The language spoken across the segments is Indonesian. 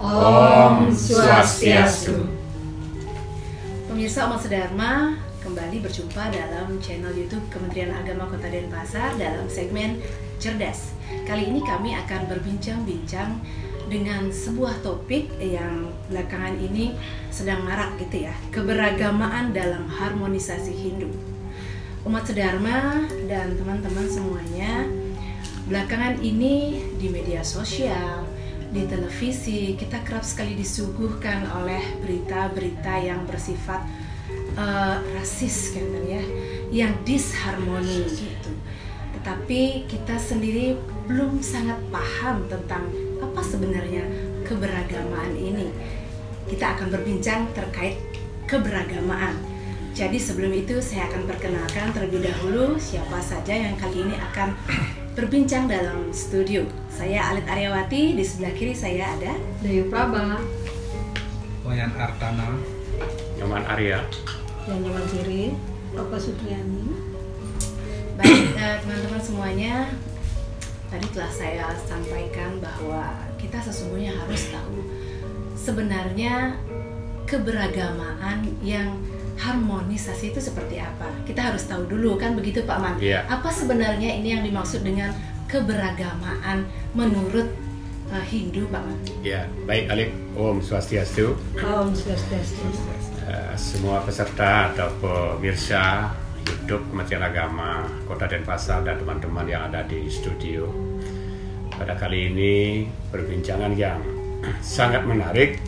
Om Swastiastu. Pemirsa Umat Sedharma, kembali berjumpa dalam channel YouTube Kementerian Agama Kota Denpasar dalam segmen Cerdas. Kali ini kami akan berbincang-bincang dengan sebuah topik yang belakangan ini sedang marak gitu ya, keberagamaan dalam harmonisasi Hindu. Umat Sedharma dan teman-teman semuanya, belakangan ini di media sosial, di televisi, kita kerap sekali disuguhkan oleh berita-berita yang bersifat rasis kan ya, yang disharmoni gitu. Tetapi kita sendiri belum sangat paham tentang apa sebenarnya keberagamaan ini. Kita akan berbincang terkait keberagamaan. Jadi sebelum itu saya akan perkenalkan terlebih dahulu siapa saja yang kali ini akan berbincang dalam studio. Saya Alit Aryawati, di sebelah kiri saya ada Dewi Praba, Wayan Artana, Nyoman Arya, dan Nyoman Siri, Bapak Supriyani. Baik, teman-teman semuanya, tadi telah saya sampaikan bahwa kita sesungguhnya harus tahu sebenarnya keberagamaan yang harmonisasi itu seperti apa. Kita harus tahu dulu kan, begitu Pak Man? Iya. Apa sebenarnya ini yang dimaksud dengan keberagamaan menurut Hindu, Pak Man? ya baik Alif. Om Swastiastu. Om Swastiastu. Semua peserta atau pemirsa YouTube Kementerian Agama Kota Denpasar dan teman-teman yang ada di studio, pada kali ini perbincangan yang sangat menarik.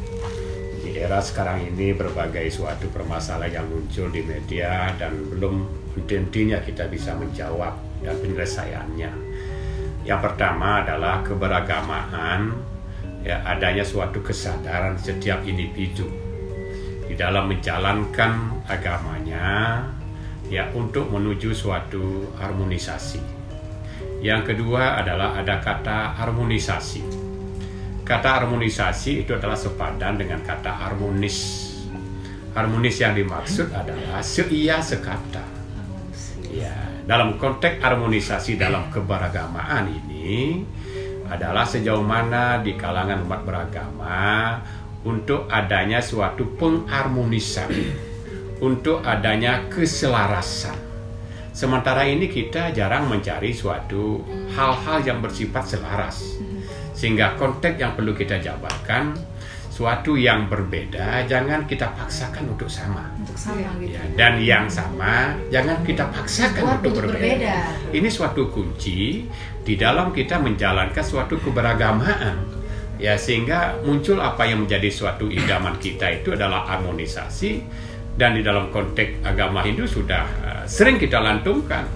Di era sekarang ini berbagai suatu permasalahan yang muncul di media dan belum tentunya kita bisa menjawab dan penyelesaiannya. Yang pertama adalah keberagamaan, ya, adanya suatu kesadaran setiap individu di dalam menjalankan agamanya, ya, untuk menuju suatu harmonisasi. Yang kedua adalah ada kata harmonisasi. Kata harmonisasi itu adalah sepadan dengan kata harmonis. Harmonis yang dimaksud adalah seia sekata. Ya, dalam konteks harmonisasi dalam keberagamaan ini adalah sejauh mana di kalangan umat beragama untuk adanya suatu pengharmonisan, untuk adanya keselarasan. Sementara ini kita jarang mencari suatu hal-hal yang bersifat selaras. Sehingga konteks yang perlu kita jabarkan, suatu yang berbeda jangan kita paksakan untuk sama. Untuk sama gitu. Ya, dan yang sama jangan kita paksakan untuk berbeda. Ini suatu kunci di dalam kita menjalankan suatu keberagamaan. Ya, sehingga muncul apa yang menjadi suatu idaman kita itu adalah harmonisasi. Dan di dalam konteks agama Hindu sudah sering kita lantungkan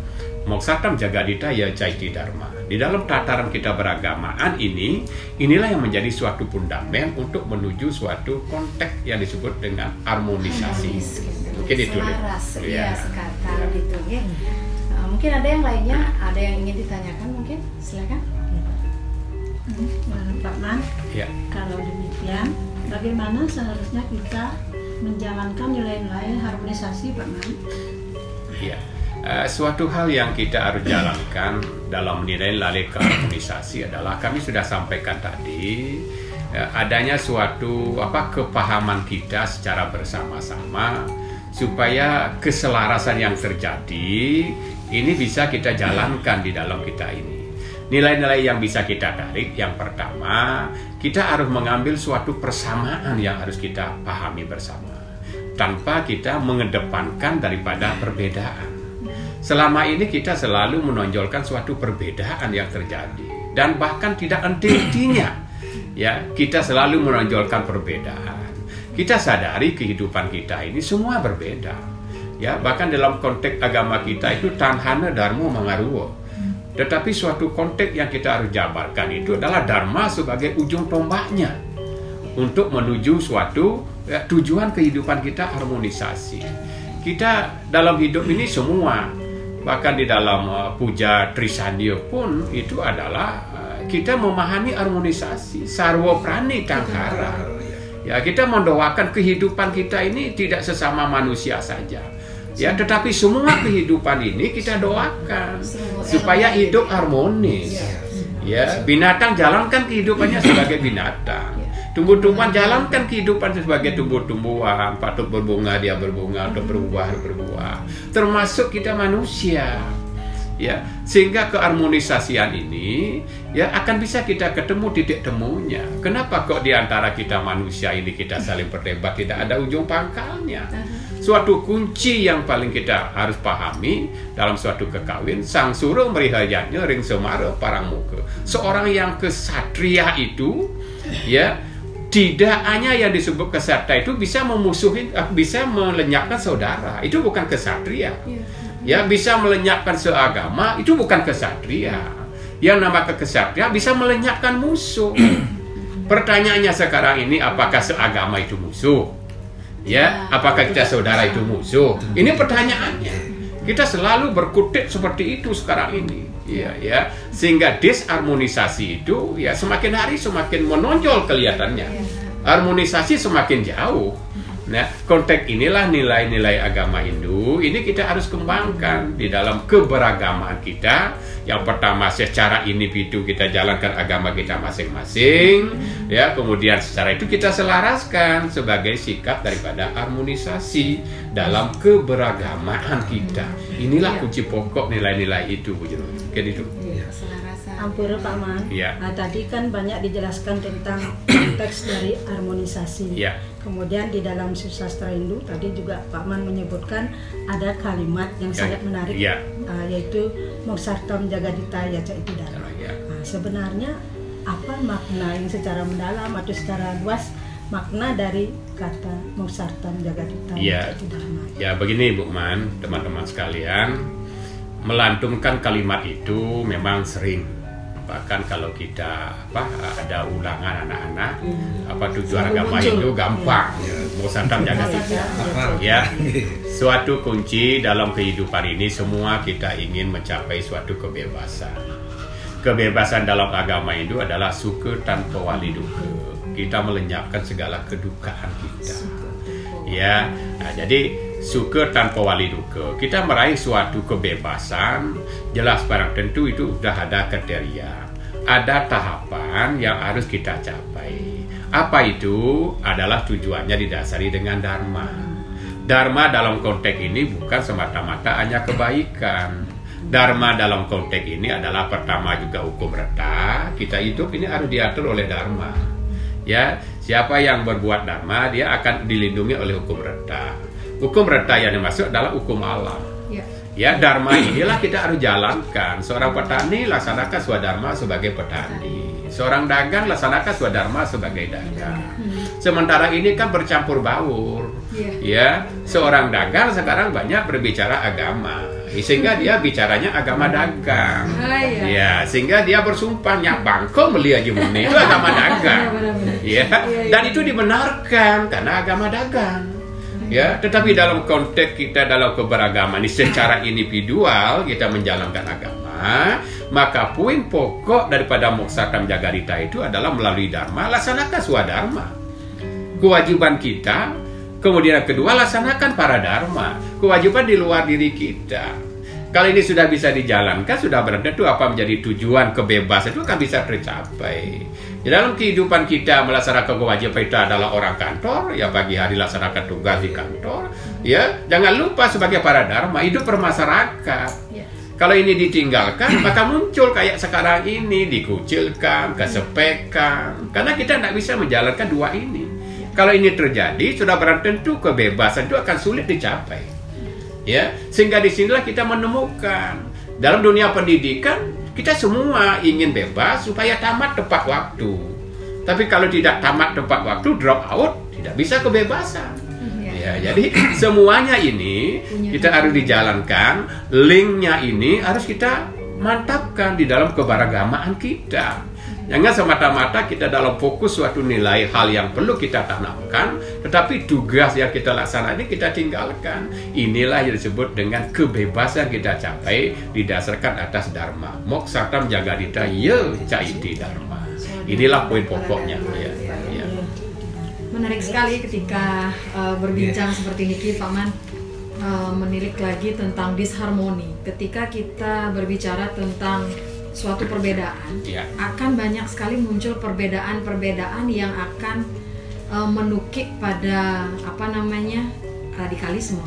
Moksatam Jagadita Ya Caiti Dharma. Di dalam tataran kita beragamaan ini, inilah yang menjadi suatu fundamen untuk menuju suatu konteks yang disebut dengan harmonisasi. Mungkin itu. Selaras, ya. sekata gitu ya. Mungkin ada yang lainnya, ada yang ingin ditanyakan mungkin, silakan. Pak Man, Ya. kalau demikian, bagaimana seharusnya kita menjalankan nilai-nilai harmonisasi, Pak Man? Ya. Suatu hal yang kita harus jalankan dalam nilai-nilai keharmonisasi adalah kami sudah sampaikan tadi, adanya suatu kepahaman kita secara bersama-sama supaya keselarasan yang terjadi ini bisa kita jalankan di dalam kita ini. Nilai-nilai yang bisa kita tarik, yang pertama, kita harus mengambil suatu persamaan yang harus kita pahami bersama tanpa kita mengedepankan daripada perbedaan. Selama ini kita selalu menonjolkan suatu perbedaan yang terjadi dan bahkan tidak henti-hentinya, ya, kita selalu menonjolkan perbedaan. Kita sadari kehidupan kita ini semua berbeda, ya, bahkan dalam konteks agama kita itu tanhana dharma mangaruwo. Tetapi suatu konteks yang kita harus jabarkan itu adalah dharma sebagai ujung tombaknya untuk menuju suatu tujuan kehidupan kita harmonisasi. Kita dalam hidup ini semua, bahkan di dalam puja Trisandio pun itu adalah kita memahami harmonisasi sarwa prani tangkara. Ya, kita mendoakan kehidupan kita ini tidak sesama manusia saja, ya, tetapi semua kehidupan ini kita doakan supaya hidup harmonis. Ya, binatang jalankan kehidupannya sebagai binatang. Tumbuh-tumbuhan jalankan kehidupan sebagai tumbuh-tumbuhan, patut berbunga dia berbunga, atau berbuah. Termasuk kita manusia. Ya, sehingga keharmonisasian ini ya akan bisa kita ketemu titik temunya. Kenapa kok di antara kita manusia ini kita saling berdebat tidak ada ujung pangkalnya? Suatu kunci yang paling kita harus pahami dalam suatu kekawin, sang suruh merihayanya ring semara parang muka. Seorang yang kesatria itu ya tidak hanya yang disebut kesatria itu bisa memusuhi, bisa melenyapkan saudara. Itu bukan kesatria. Ya, bisa melenyapkan seagama, itu bukan kesatria. Yang nama kesatria bisa melenyapkan musuh. Pertanyaannya sekarang ini, apakah seagama itu musuh? Ya, apakah kita saudara itu musuh? Ini pertanyaannya. Kita selalu berkutik seperti itu sekarang ini. Ya, sehingga disharmonisasi itu ya semakin hari semakin menonjol kelihatannya. Harmonisasi semakin jauh. Nah, konteks inilah nilai-nilai agama Hindu ini kita harus kembangkan di dalam keberagaman kita. Yang pertama, secara individu kita jalankan agama kita masing-masing, ya. Kemudian secara itu kita selaraskan sebagai sikap daripada harmonisasi dalam keberagaman kita. Inilah kunci pokok nilai-nilai itu, Bu Jero. Mungkin itu. Ampura Pak Man. Ya. Nah, tadi kan banyak dijelaskan tentang konteks dari harmonisasi. Ya. Kemudian di dalam sastra Hindu tadi juga Pak Man menyebutkan ada kalimat yang sangat menarik, yaitu Moksartam Jagadita Yaca Iti Dharma. Nah, sebenarnya apa makna yang secara mendalam atau secara luas makna dari kata Moksartam Jagadita Yaca Iti Dharma? Ya, begini Bu Man, teman-teman sekalian, melantunkan kalimat itu memang sering. Bahkan kalau kita ada ulangan anak-anak tujuan agama Hindu gampang Moksartam Jagadita ya. Suatu kunci dalam kehidupan ini semua kita ingin mencapai suatu kebebasan. Kebebasan dalam agama Hindu adalah suka tanpa wali duka. Kita melenyapkan segala kedukaan kita. Ya, nah, jadi suka tanpa wali duka. Kita meraih suatu kebebasan, jelas barang tentu itu sudah ada kriteria. Ada tahapan yang harus kita capai. Apa itu? Adalah tujuannya didasari dengan dharma. Dharma dalam konteks ini bukan semata-mata hanya kebaikan. Dharma dalam konteks ini adalah pertama juga hukum rata. Kita hidup ini harus diatur oleh dharma. Ya, siapa yang berbuat dharma dia akan dilindungi oleh hukum rata. Hukum rata yang dimaksud adalah hukum alam. Ya, dharma inilah kita harus jalankan. Seorang petani laksanakan swadharma sebagai petani. Seorang dagang laksanakan swadharma sebagai dagang. Sementara ini kan bercampur baur. Ya, seorang dagang sekarang banyak berbicara agama. Sehingga dia bicaranya agama dagang. Ya, sehingga dia bersumpah nyabang kau beli aja murni itu agama dagang. Ya, dan itu dibenarkan karena agama dagang. Ya, tetapi dalam konteks kita dalam keberagaman ini secara individual kita menjalankan agama, maka poin pokok daripada Moksartam Jagadita itu adalah melalui dharma laksanakan swadharma. Kewajiban kita, kemudian yang kedua laksanakan para dharma. Kewajiban di luar diri kita. Kalau ini sudah bisa dijalankan, sudah berarti itu apa menjadi tujuan kebebasan itu akan bisa tercapai. Di dalam kehidupan kita melaksanakan kewajiban itu adalah orang kantor, ya pagi hari laksanakan tugas di kantor, ya jangan lupa sebagai para dharma hidup bermasyarakat. Kalau ini ditinggalkan, maka muncul kayak sekarang ini dikucilkan, kesepekan, karena kita tidak bisa menjalankan dua ini. Kalau ini terjadi, sudah berarti tentu kebebasan itu akan sulit dicapai. Ya, sehingga disinilah kita menemukan dalam dunia pendidikan kita semua ingin bebas supaya tamat tepat waktu. Tapi kalau tidak tamat tepat waktu, drop out, tidak bisa kebebasan. Ya, jadi semuanya ini kita harus dijalankan. Linknya ini harus kita mantapkan di dalam keberagaman kita. Jangan semata-mata kita dalam fokus suatu nilai hal yang perlu kita tanamkan, tetapi tugas yang kita laksanakan ini kita tinggalkan. Inilah yang disebut dengan kebebasan kita capai didasarkan atas dharma. Moksartam Jagadita Yaca Iti Dharma. Inilah poin pokoknya. Ya. Menarik sekali ketika berbincang seperti ini, Pak Man. Menilik lagi tentang disharmoni. Ketika kita berbicara tentang suatu perbedaan, akan banyak sekali muncul perbedaan-perbedaan yang akan menukik pada radikalisme.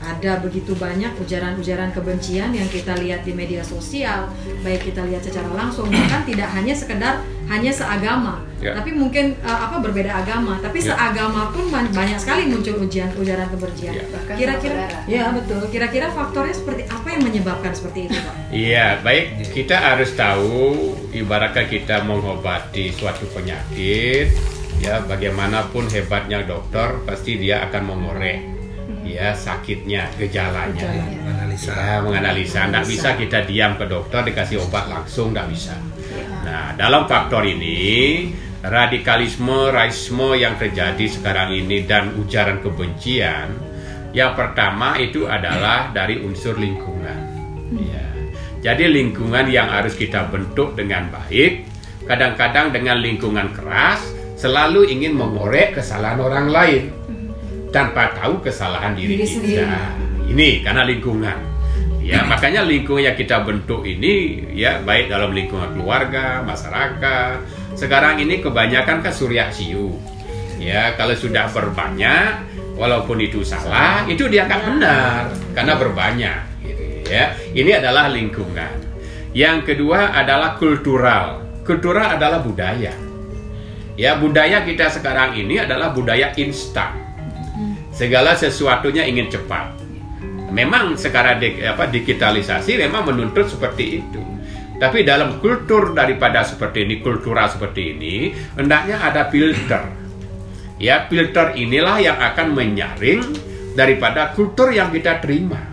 Ada begitu banyak ujaran-ujaran kebencian yang kita lihat di media sosial, baik kita lihat secara langsung, bahkan tidak hanya sekedar hanya seagama, tapi mungkin berbeda agama, tapi seagama pun banyak sekali muncul ujaran kebencian. Kira-kira, ya betul. Kira-kira faktornya seperti apa yang menyebabkan seperti itu, Pak? Iya, baik. Kita harus tahu, ibaratnya kita mengobati suatu penyakit, ya bagaimanapun hebatnya dokter, pasti dia akan mengorek sakitnya, gejalanya, menganalisa. Nggak bisa kita diam ke dokter dikasih obat langsung, nggak bisa. Nah, dalam faktor ini, radikalisme, rasisme yang terjadi sekarang ini dan ujaran kebencian, yang pertama itu adalah dari unsur lingkungan. Jadi lingkungan yang harus kita bentuk dengan baik, kadang-kadang dengan lingkungan keras, selalu ingin mengorek kesalahan orang lain tanpa tahu kesalahan diri kita. Ini karena lingkungan. Makanya lingkungan yang kita bentuk ini baik dalam lingkungan keluarga, masyarakat. Sekarang ini kebanyakan kan surya siu. Kalau sudah berbanyak, walaupun itu salah, itu dianggap benar karena berbanyak. Ini adalah lingkungan. Yang kedua adalah kultural. Kultural adalah budaya. Budaya kita sekarang ini adalah budaya instan. Segala sesuatunya ingin cepat. Memang sekarang digitalisasi memang menuntut seperti itu. Tapi dalam kultur daripada seperti ini, kultural seperti ini, hendaknya ada filter. Filter inilah yang akan menyaring daripada kultur yang kita terima.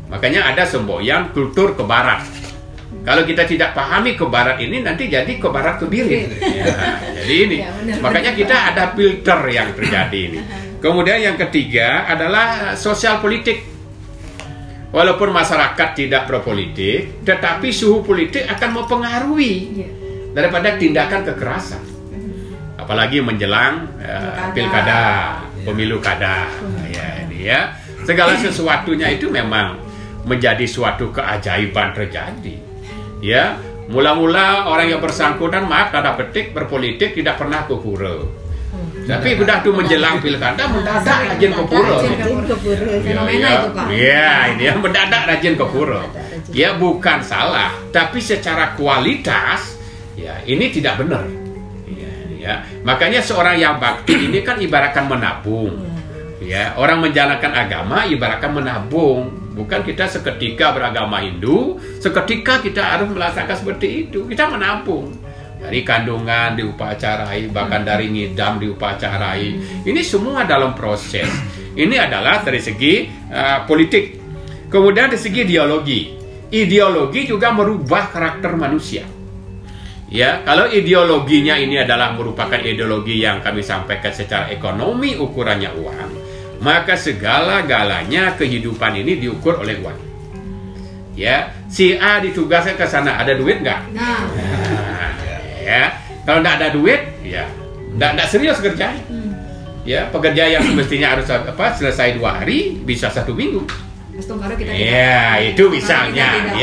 Makanya ada semboyan kultur ke barat. Kalau kita tidak pahami ke barat ini, nanti jadi ke barat ke birit. Jadi ini, makanya kita ada filter yang terjadi ini. Kemudian yang ketiga adalah sosial politik. Walaupun masyarakat tidak berpolitik, tetapi suhu politik akan mempengaruhi daripada tindakan kekerasan. Apalagi menjelang pilkada, pemilu kada. Segala sesuatunya itu memang menjadi suatu keajaiban terjadi. Mula-mula orang yang bersangkutan, maaf tanda petik, berpolitik tidak pernah ke pura. Tapi udah tuh menjelang pilkada mendadak rajin ke pura. Fenomena itu, Pak. Ini yang mendadak rajin ke pura. Bukan salah, tapi secara kualitas ini tidak benar. Makanya seorang yang bakti ini kan ibaratkan menabung. Orang menjalankan agama ibaratkan menabung. Bukan kita seketika beragama Hindu, seketika kita harus melaksanakan seperti itu. Kita menabung. Dari kandungan diupacarai, bahkan dari ngidam diupacarai. Ini semua dalam proses. Ini adalah dari segi politik. Kemudian dari segi ideologi. Ideologi juga merubah karakter manusia. Kalau ideologinya ini adalah merupakan ideologi yang kami sampaikan secara ekonomi, ukurannya uang, maka segala-galanya kehidupan ini diukur oleh uang. Si A ditugaskan ke sana, ada duit nggak? Kalau nggak ada duit, nggak serius kerja. Pekerja yang semestinya harus selesai 2 hari, bisa 1 minggu. Itu misalnya.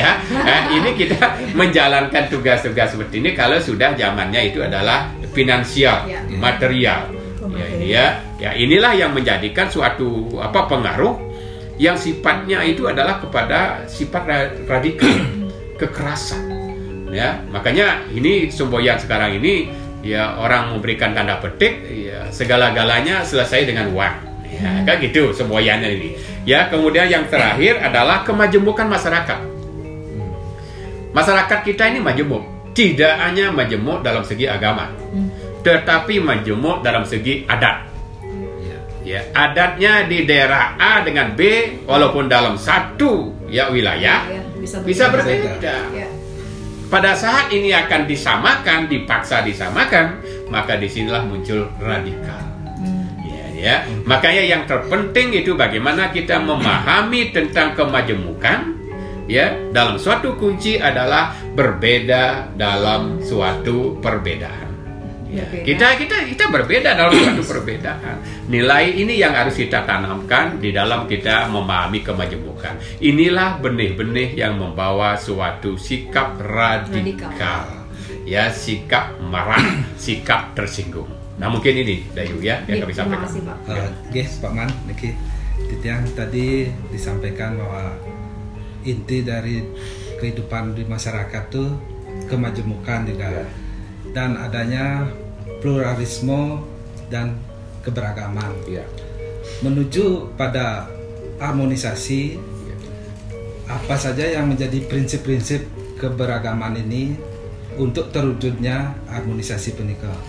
Ini kita menjalankan tugas-tugas seperti ini kalau sudah zamannya itu adalah finansial, material. Inilah yang menjadikan suatu pengaruh yang sifatnya itu adalah kepada sifat radikal, kekerasan. Makanya ini semboyan sekarang ini orang memberikan tanda petik segala-galanya selesai dengan uang. Kan gitu semboyannya ini. Kemudian yang terakhir adalah kemajemukan masyarakat. Masyarakat kita ini majemuk, tidak hanya majemuk dalam segi agama, tetapi majemuk dalam segi adat. Adatnya di daerah A dengan B walaupun dalam satu wilayah bisa berbeda. Pada saat ini akan disamakan, dipaksa disamakan, maka disinilah muncul radikal. Makanya yang terpenting itu bagaimana kita memahami tentang kemajemukan. Dalam suatu kunci adalah berbeda dalam suatu perbedaan. Ya. Kita berbeda dalam suatu perbedaan. Nilai ini yang harus kita tanamkan di dalam kita memahami kemajemukan. Inilah benih-benih yang membawa suatu sikap radikal. Ya, sikap marah, sikap tersinggung. Nah, mungkin ini Dayu ya yang kami sampaikan. Terima kasih, Pak. Pak Man, niki yang tadi disampaikan bahwa inti dari kehidupan di masyarakat tuh kemajemukan juga, dan adanya pluralisme dan keberagaman, menuju pada harmonisasi. Apa saja yang menjadi prinsip-prinsip keberagaman ini untuk terwujudnya harmonisasi pernikahan.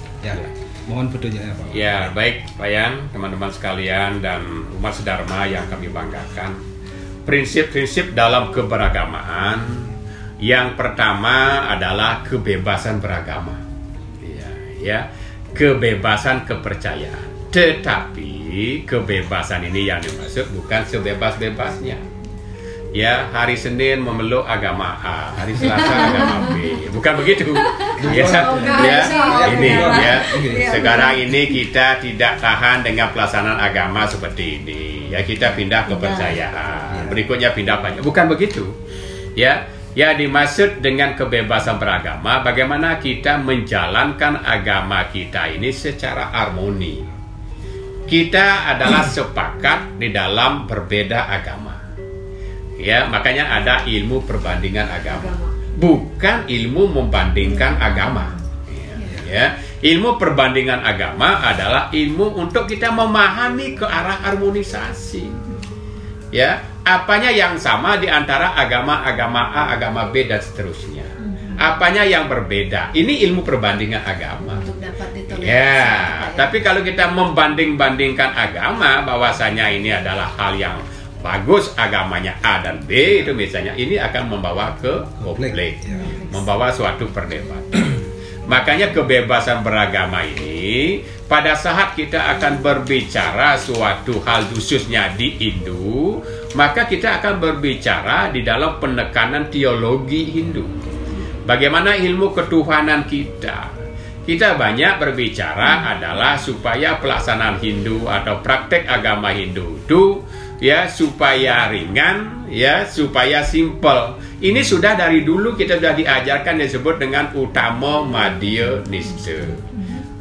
Mohon petunjuknya, Pak. Ya, baik Pak Yan, teman-teman sekalian dan umat sedharma yang kami banggakan. Prinsip-prinsip dalam keberagamaan yang pertama adalah kebebasan beragama. Kebebasan kepercayaan. Tetapi kebebasan ini yang dimaksud bukan sebebas-bebasnya. Ya, hari Senin memeluk agama A, hari Selasa agama B, bukan begitu. Sekarang ini kita tidak tahan dengan pelaksanaan agama seperti ini. Ya, kita pindah kepercayaan. Berikutnya pindah banyak. Bukan begitu. Ya, dimaksud dengan kebebasan beragama, bagaimana kita menjalankan agama kita ini secara harmoni. Kita adalah sepakat di dalam berbeda agama. Ya, makanya ada ilmu perbandingan agama, bukan ilmu membandingkan agama. Ilmu perbandingan agama adalah ilmu untuk kita memahami ke arah harmonisasi. Ya, apanya yang sama di antara agama A, agama B dan seterusnya. Apanya yang berbeda. Ini ilmu perbandingan agama. Untuk dapat ditoleransi. Tapi kalau kita membanding-bandingkan agama, bahwasanya ini adalah hal yang bagus agamanya A dan B, itu misalnya ini akan membawa ke konflik, membawa suatu perdebatan. Makanya kebebasan beragama ini pada saat kita akan berbicara suatu hal khususnya di Hindu, maka kita akan berbicara di dalam penekanan teologi Hindu. Bagaimana ilmu ketuhanan kita. Kita banyak berbicara adalah supaya pelaksanaan Hindu atau praktek agama Hindu itu supaya ringan, supaya simple. Ini sudah dari dulu kita sudah diajarkan, disebut dengan utama madya nista.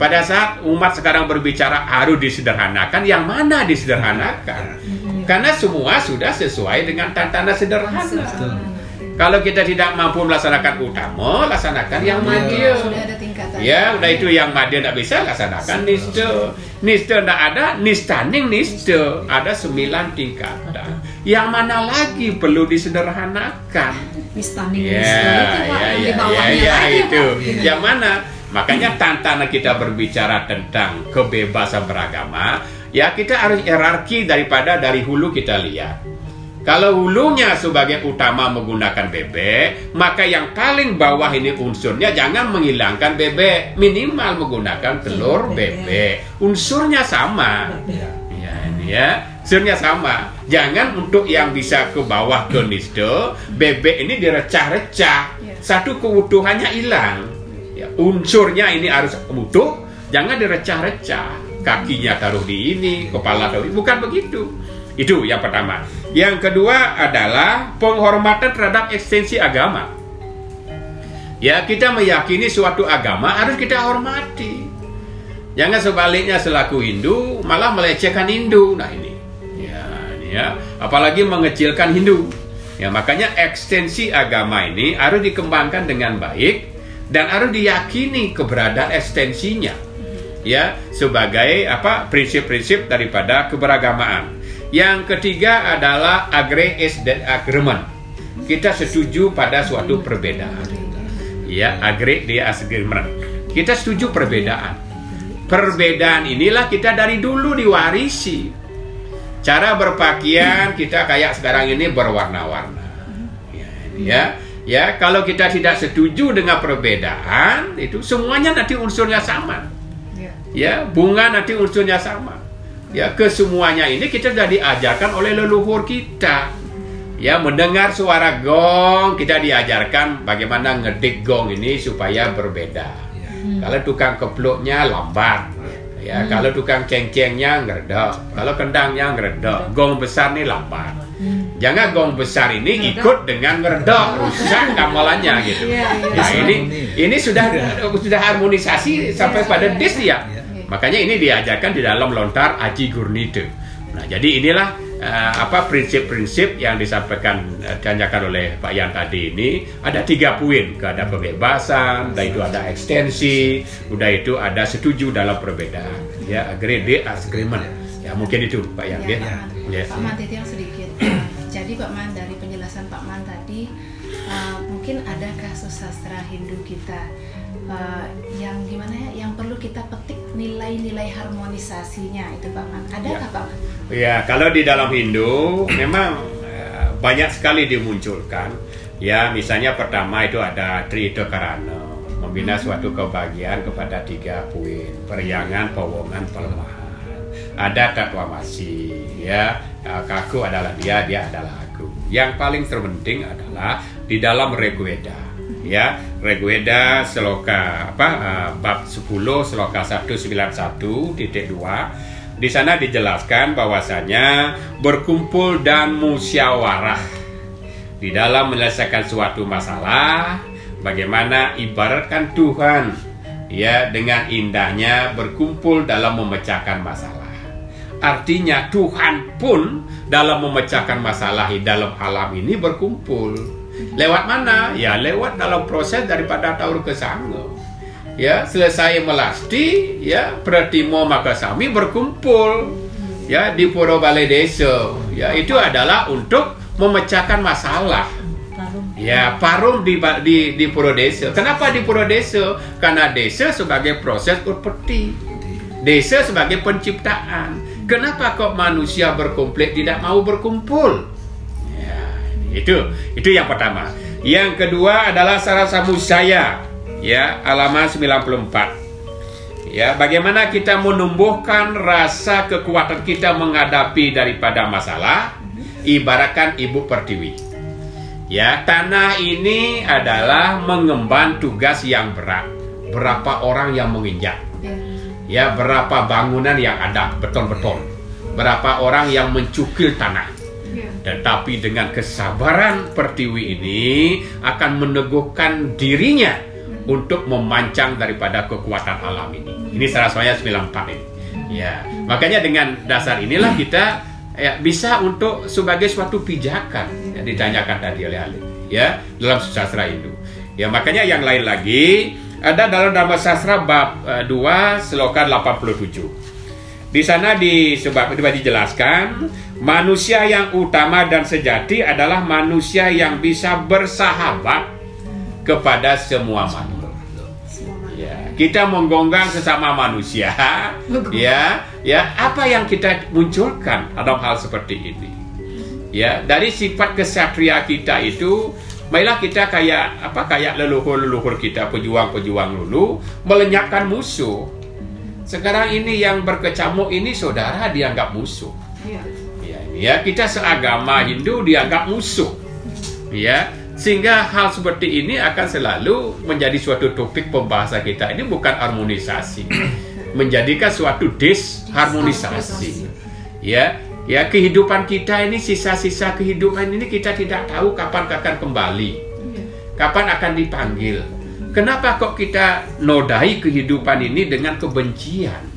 Pada saat umat sekarang berbicara harus disederhanakan, yang mana disederhanakan? Karena semua sudah sesuai dengan tatanan sederhana. Kalau kita tidak mampu melaksanakan utama, laksanakan yang madya. Sudah ada tingkatan. Udah itu yang madya tidak bisa, laksanakan nista. Nista tidak ada, nistaning nista. Ada 9 tingkatan. Yang mana lagi perlu disederhanakan? Nistaning nista itu itu. Yang mana? Makanya tantangan kita berbicara tentang kebebasan beragama, kita harus hierarki dari hulu kita lihat. Kalau hulunya sebagai utama menggunakan bebek, maka yang paling bawah ini unsurnya jangan menghilangkan bebek, minimal menggunakan telur bebek. Unsurnya sama. Unsurnya sama. Jangan untuk yang bisa ke bawah ke nista, bebek ini direcah-recah. Satu keutuhannya hilang. Unsurnya ini harus utuh, jangan direcah-recah. Kakinya taruh di ini, kepala taruh di ini. Bukan begitu. Itu yang pertama. Yang kedua adalah penghormatan terhadap ekstensi agama. Kita meyakini suatu agama harus kita hormati. Jangan sebaliknya selaku Hindu malah melecehkan Hindu. Nah ini. Apalagi mengecilkan Hindu. Makanya ekstensi agama ini harus dikembangkan dengan baik dan harus diyakini keberadaan ekstensinya. Sebagai prinsip-prinsip daripada keberagamaan. Yang ketiga adalah agree is the agreement. Kita setuju pada suatu perbedaan. Agree the agreement. Kita setuju perbedaan. Perbedaan inilah kita dari dulu diwarisi. Cara berpakaian kita kayak sekarang ini berwarna-warna. Kalau kita tidak setuju dengan perbedaan, itu semuanya nanti unsurnya sama. Bunga nanti unsurnya sama. Kesemuanya ini kita sudah diajarkan oleh leluhur kita. Mendengar suara gong, kita diajarkan bagaimana ngedik gong ini supaya berbeda. Kalau tukang kepluknya lambat. Ya, kalau tukang ceng-cengnya ngeredok, kalau kendangnya ngeredok, gong besar nih lambat. Jangan gong besar ini ikut dengan ngeredok, rusak gamelannya gitu. Nah, ini sudah harmonisasi sampai pada dis ya. Makanya ini diajarkan di dalam lontar Aji Gurnita. Nah, jadi inilah prinsip-prinsip yang ditanyakan oleh Pak Yan tadi ini. Ada 3 poin, ada kebebasan, udah itu ada ekstensi, udah itu ada setuju dalam perbedaan, ya, agree agreement. Ya, mungkin itu Pak Yan. Ya. Pak Man, titip yang sedikit. Jadi Pak Man, dari penjelasan Pak Man tadi, mungkin ada kasus sastra Hindu kita yang gimana ya, yang perlu kita petik nilai-nilai harmonisasinya itu Pak Man. Adakah Pak Man? Ya, kalau di dalam Hindu memang banyak sekali dimunculkan. Ya, misalnya pertama itu ada Trita Karana, membina suatu kebahagiaan kepada 3 poin, peryangan, powongan, pelemahan. Ada Tatwamasi, ya, kaku adalah dia adalah aku. Yang paling terpenting adalah di dalam Rigveda. Ya, Rigveda sloka bab 10 sloka 191.2. Di sana dijelaskan bahwasanya berkumpul dan musyawarah di dalam menyelesaikan suatu masalah, bagaimana ibaratkan Tuhan ya dengan indahnya berkumpul dalam memecahkan masalah. Artinya Tuhan pun dalam memecahkan masalah di dalam alam ini berkumpul. Lewat mana? Ya lewat dalam proses daripada taur ke sanggo. Ya, selesai melasti, ya Pratimo Makasami berkumpul ya di Pura Balai Desa. Ya, itu adalah untuk memecahkan masalah. Ya, parum di Pura Desa. Kenapa di Pura Desa? Karena desa sebagai proses urpeti. Desa sebagai penciptaan. Kenapa kok manusia berkonflik tidak mau berkumpul? Ya, itu yang pertama. Yang kedua adalah Sarasa Musaya. Ya, halaman 94. Ya, bagaimana kita menumbuhkan rasa kekuatan kita menghadapi daripada masalah, ibaratkan Ibu Pertiwi. Ya, tanah ini adalah mengemban tugas yang berat. Berapa orang yang menginjak? Ya, berapa bangunan yang ada beton-beton? Berapa orang yang mencukil tanah? Tetapi dengan kesabaran Pertiwi ini akan meneguhkan dirinya untuk memancang daripada kekuatan alam ini. Ini Saraswaya 94 ini. Ya, makanya dengan dasar inilah kita bisa untuk sebagai suatu pijakan yang ditanyakan tadi oleh Ali, ya, dalam sastra Hindu. Ya, makanya yang lain lagi ada dalam Dhamma Sastra bab 2 sloka 87. Di sana dijelaskan manusia yang utama dan sejati adalah manusia yang bisa bersahabat kepada semua makhluk. Ya, kita menggonggong sesama manusia. Ya, apa yang kita munculkan dalam hal seperti ini? Ya, dari sifat kesatria kita itu, marilah kita kayak leluhur kita, pejuang-pejuang dulu melenyapkan musuh. Sekarang ini yang berkecamuk ini saudara dianggap musuh. Ya, kita seagama Hindu dianggap musuh. Ya, sehingga hal seperti ini akan selalu menjadi suatu topik pembahasan kita. Ini bukan harmonisasi, menjadikan suatu disharmonisasi. Ya, kehidupan kita ini, sisa-sisa kehidupan ini kita tidak tahu kapan akan kembali, kapan akan dipanggil. Kenapa kok kita nodai kehidupan ini dengan kebencian?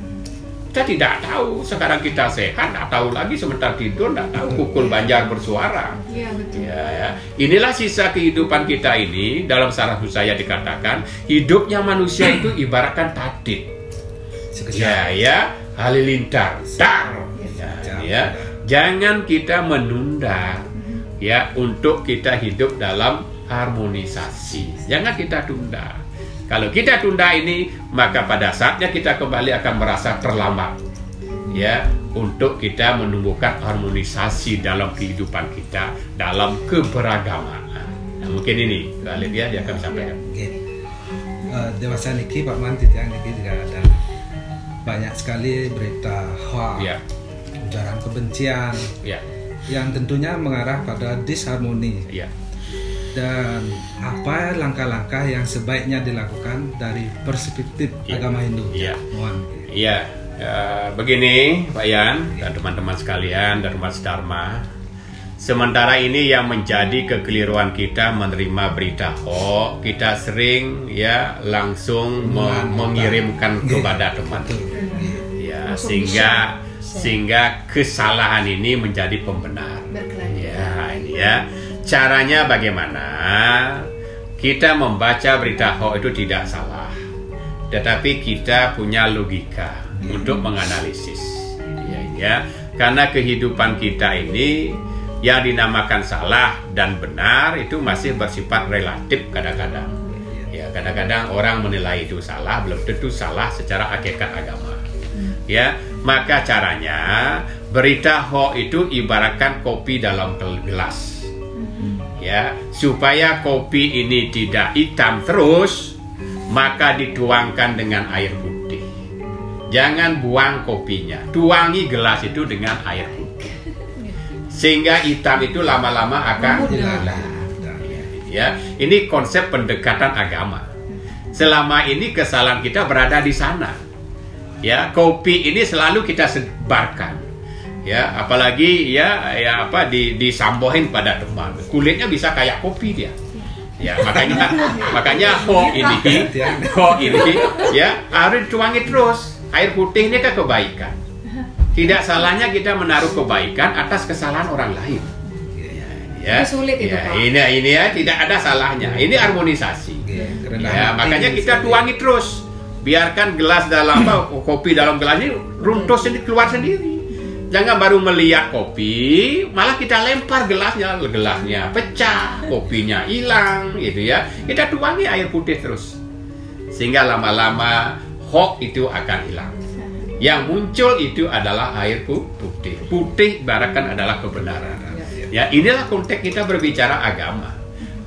Kita tidak tahu. Sekarang kita sehat, tidak tahu lagi, sebentar tidur, tidak tahu pukul banjar bersuara. Iya, betul. Ya. Inilah sisa kehidupan kita ini. Dalam Saraswaya dikatakan, hidupnya manusia itu ibaratkan tatit. Ya, halilintar. Ya. Jangan kita menunda ya untuk kita hidup dalam harmonisasi. Jangan kita tunda. Kalau kita tunda ini, maka pada saatnya kita kembali akan merasa terlambat. Ya, untuk kita menumbuhkan harmonisasi dalam kehidupan kita, dalam keberagaman. Nah, mungkin ini, Khalid ya, dia akan sampaikan. Dewasa niki Pak Man, titik niki juga ada banyak sekali berita hoax, ujaran kebencian, yang tentunya mengarah pada disharmoni. dan apa langkah-langkah yang sebaiknya dilakukan dari perspektif agama Hindu. Mohon. Iya, begini Pak Yan dan teman-teman sekalian dan Mas Dharma. Sementara ini yang menjadi kekeliruan kita menerima berita hoax, kita sering ya langsung mengirimkan kepada teman. Ya, sehingga kesalahan ini menjadi pembenar. Ya, ini ya. Caranya bagaimana? Kita membaca berita hoax itu tidak salah. Tetapi kita punya logika untuk menganalisis. Ya. Karena kehidupan kita ini yang dinamakan salah dan benar itu masih bersifat relatif kadang-kadang. Ya, kadang-kadang orang menilai itu salah, belum tentu salah secara hakikat agama. Ya, maka caranya berita hoax itu ibaratkan kopi dalam gelas. Ya, supaya kopi ini tidak hitam terus, maka dituangkan dengan air putih. Jangan buang kopinya, tuangi gelas itu dengan air putih. Sehingga hitam itu lama-lama akan hilang. Ya, ini konsep pendekatan agama. Selama ini kesalahan kita berada di sana. Ya, kopi ini selalu kita sebarkan. Ya, apalagi disambohin pada teman. Kulitnya bisa kayak kopi dia. Ya, makanya hoax ini ya harus dituangi terus. Air putih ini kan kebaikan. Tidak salahnya kita menaruh kebaikan atas kesalahan orang lain. Ya, sulit itu, Pak. Ini ya tidak ada salahnya. Ini harmonisasi. Ya, makanya kita tuangi terus. Biarkan gelas dalam kopi dalam gelas ini runtuh sendiri, keluar sendiri. Jangan baru melihat kopi, malah kita lempar gelasnya pecah, kopinya hilang, gitu ya. Kita tuangi air putih terus, sehingga lama-lama hoax itu akan hilang. Yang muncul itu adalah air putih. Putih ibaratkan adalah kebenaran. Ya, inilah konteks kita berbicara agama.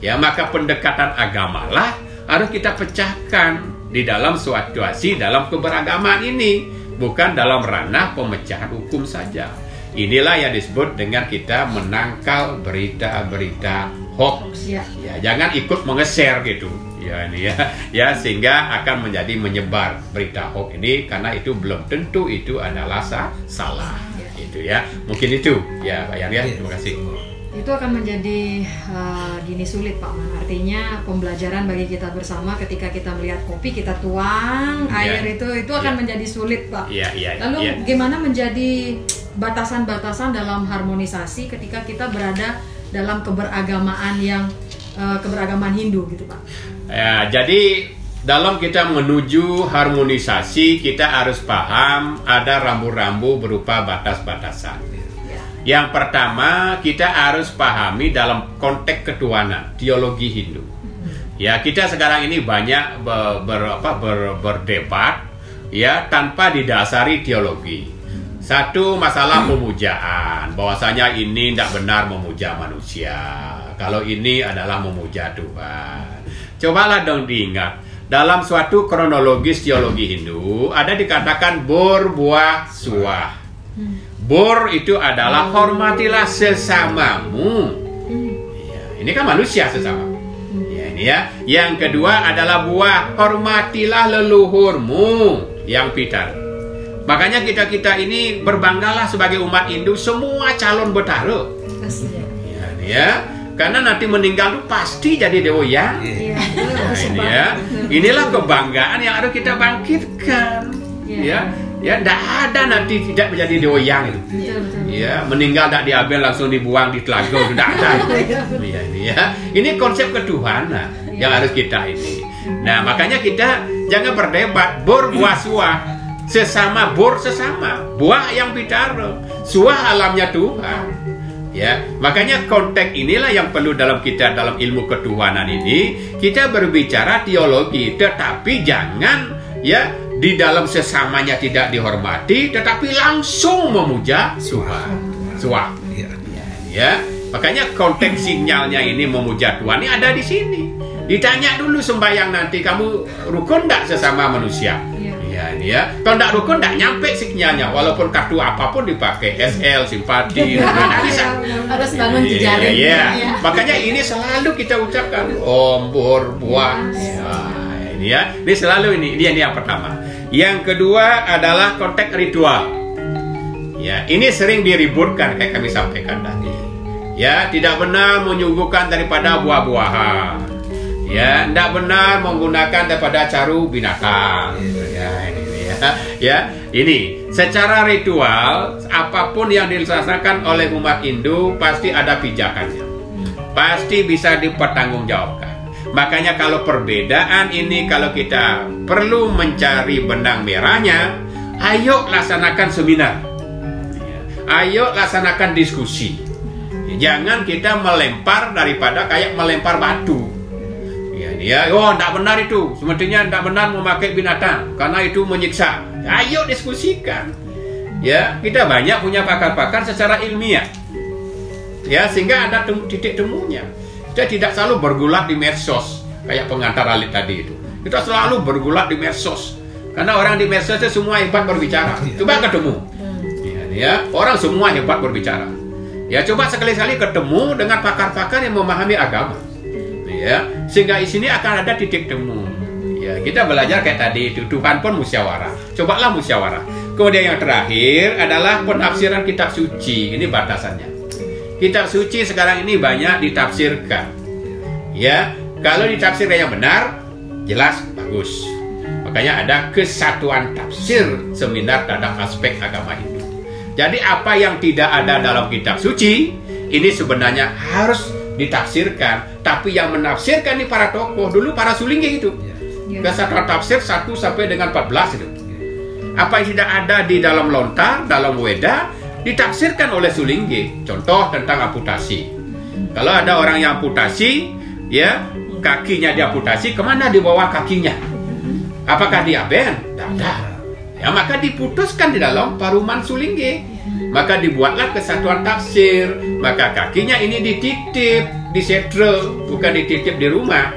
Ya, maka pendekatan agamalah harus kita pecahkan di dalam suatu situasi dalam keberagaman ini, bukan dalam ranah pemecahan hukum saja. Inilah yang disebut dengan kita menangkal berita-berita hoax. Ya, jangan ikut mengeser gitu. Ya, ini ya sehingga akan menjadi menyebar berita hoax ini, karena itu belum tentu itu adalah salah. Itu ya, mungkin itu ya Pak Yan ya. Terima kasih. Itu akan menjadi gini sulit Pak Man. Artinya pembelajaran bagi kita bersama ketika kita melihat kopi kita tuang air itu akan menjadi sulit Pak. Lalu gimana menjadi batasan-batasan dalam harmonisasi ketika kita berada dalam keberagamaan yang keberagaman Hindu gitu Pak? Ya, jadi dalam kita menuju harmonisasi kita harus paham ada rambu-rambu berupa batas-batasan. Yang pertama kita harus pahami dalam konteks ketuhanan, teologi Hindu. Ya, kita sekarang ini banyak berdebat ya tanpa didasari teologi. Satu masalah pemujaan, bahwasanya ini tidak benar memuja manusia. Kalau ini adalah memuja Tuhan. Cobalah dong diingat, dalam suatu kronologis teologi Hindu ada dikatakan bor buah suah. Bor itu adalah hormatilah sesamamu. Ya, ini kan manusia sesama. Ya, ini ya. Yang kedua adalah buah, hormatilah leluhurmu yang pitar. Makanya kita ini berbanggalah sebagai umat Hindu semua calon betara. Ya, ini ya. Karena nanti meninggal itu pasti jadi dewa. Inilah kebanggaan yang harus kita bangkitkan. Ya, tidak ada nanti tidak menjadi dewa yang itu. Ya, meninggal tidak diambil langsung dibuang di telaga, tidak ada. Ini konsep ketuhanan yang harus kita ini. Nah, makanya kita jangan berdebat bor buah suah, sesama bor sesama, buah yang bicara, suah alamnya Tuhan. Ya, makanya konteks inilah yang perlu dalam ilmu ketuhanan ini kita berbicara teologi, tetapi jangan ya di dalam sesamanya tidak dihormati, tetapi langsung memuja Tuhan. Ya, makanya konteks sinyalnya ini memuja Tuhan ini ada di sini. Ditanya dulu sembahyang nanti, kamu rukun enggak sesama manusia? Ya, ini Ya, kalau tidak rukun tidak nyampe sinyalnya, walaupun kartu apapun dipakai, SL, simpati, tidak bisa. Harus bangun jejaring. Ya. Makanya ini selalu kita ucapkan Om Buah. Ini ya, ini selalu ini yang pertama. Yang kedua adalah konteks ritual. Ya, ini sering diributkan kayak kami sampaikan tadi. Ya, tidak benar menyuguhkan daripada buah-buahan. Ya, tidak benar menggunakan daripada caru binatang. Ya, ini. Ya, ini secara ritual apapun yang dilaksanakan oleh umat Hindu pasti ada pijakannya, pasti bisa dipertanggungjawabkan. Makanya kalau perbedaan ini, kalau kita perlu mencari benang merahnya, ayo laksanakan seminar, ayo laksanakan diskusi. Jangan kita melempar daripada kayak melempar batu. Ya, oh, tidak benar itu. Semestinya tidak benar memakai binatang karena itu menyiksa. Ayo diskusikan. Ya, kita banyak punya pakar-pakar secara ilmiah. Ya, sehingga ada titik temunya. Kita tidak selalu bergulat di medsos kayak pengantar alit tadi itu. Kita selalu bergulat di medsos. Karena orang di medsos itu semua hebat berbicara. Coba ketemu. Ya, orang semua hebat berbicara. Ya, coba sekali-kali ketemu dengan pakar-pakar yang memahami agama. Ya, sehingga di sini akan ada titik temu. Ya, kita belajar kayak tadi itu, Tuhan pun musyawarah. Cobalah musyawarah. Kemudian yang terakhir adalah penafsiran kitab suci. Ini batasannya. Kitab suci sekarang ini banyak ditafsirkan. Ya, kalau ditafsirkan yang benar, jelas bagus. Makanya ada kesatuan tafsir seminar terhadap aspek agama Hindu. Jadi apa yang tidak ada dalam kitab suci ini sebenarnya harus ditafsirkan, tapi yang menafsirkan ini para tokoh dulu, para sulinggi itu. Kesatuan tafsir 1 sampai dengan 14 itu. Apa yang tidak ada di dalam lontar, dalam Weda, ditafsirkan oleh sulinggi. Contoh tentang amputasi. Kalau ada orang yang amputasi, ya kakinya diamputasi, kemana dibawa kakinya? Apakah dia ben? Tidak ada. Ya, maka diputuskan di dalam paruman sulinggi. Maka dibuatlah kesatuan tafsir. Maka kakinya ini dititip di setre, bukan dititip di rumah.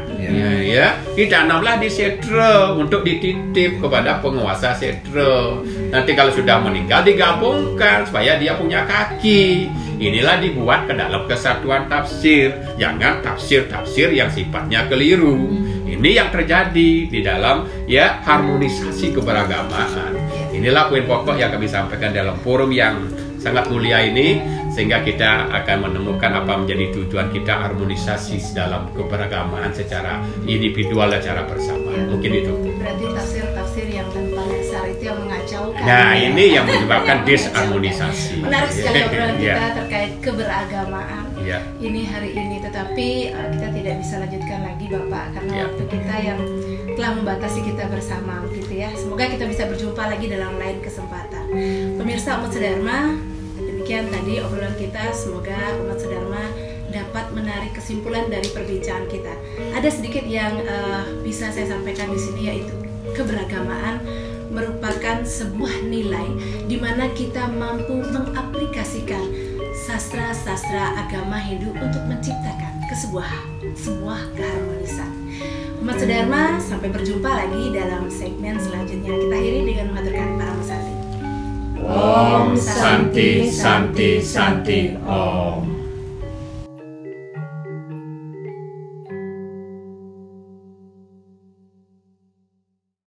Ya, ditanamlah di setre untuk dititip kepada penguasa setre. Nanti kalau sudah meninggal digabungkan supaya dia punya kaki. Inilah dibuat ke dalam kesatuan tafsir. Jangan tafsir-tafsir yang sifatnya keliru. Ini yang terjadi di dalam ya harmonisasi keberagamaan. Inilah poin pokok yang kami sampaikan dalam forum yang sangat mulia ini, sehingga kita akan menemukan apa menjadi tujuan kita harmonisasi dalam keberagamaan secara individual dan secara bersama. Mungkin itu. Berarti tafsir-tafsir yang tanpa dasar itu yang mengacaukan. Nah, ini yang menyebabkan disharmonisasi. Menarik sekali obrolan kita terkait keberagamaan. Ya. Ini hari ini, tetapi kita tidak bisa lanjutkan lagi Bapak karena waktu kita yang telah membatasi kita bersama, gitu ya. Semoga kita bisa berjumpa lagi dalam lain kesempatan. Pemirsa Umat Sedharma, demikian tadi obrolan kita. Semoga Umat Sedharma dapat menarik kesimpulan dari perbincangan kita. Ada sedikit yang bisa saya sampaikan di sini, yaitu keberagamaan merupakan sebuah nilai di mana kita mampu mengaplikasikan sastra-sastra agama Hindu untuk menciptakan sebuah keharmonisan. Umat Sedharma, sampai berjumpa lagi dalam segmen selanjutnya. Kita akhiri dengan mengaturkan Parama Santi. Om Santi Santi Santi Om.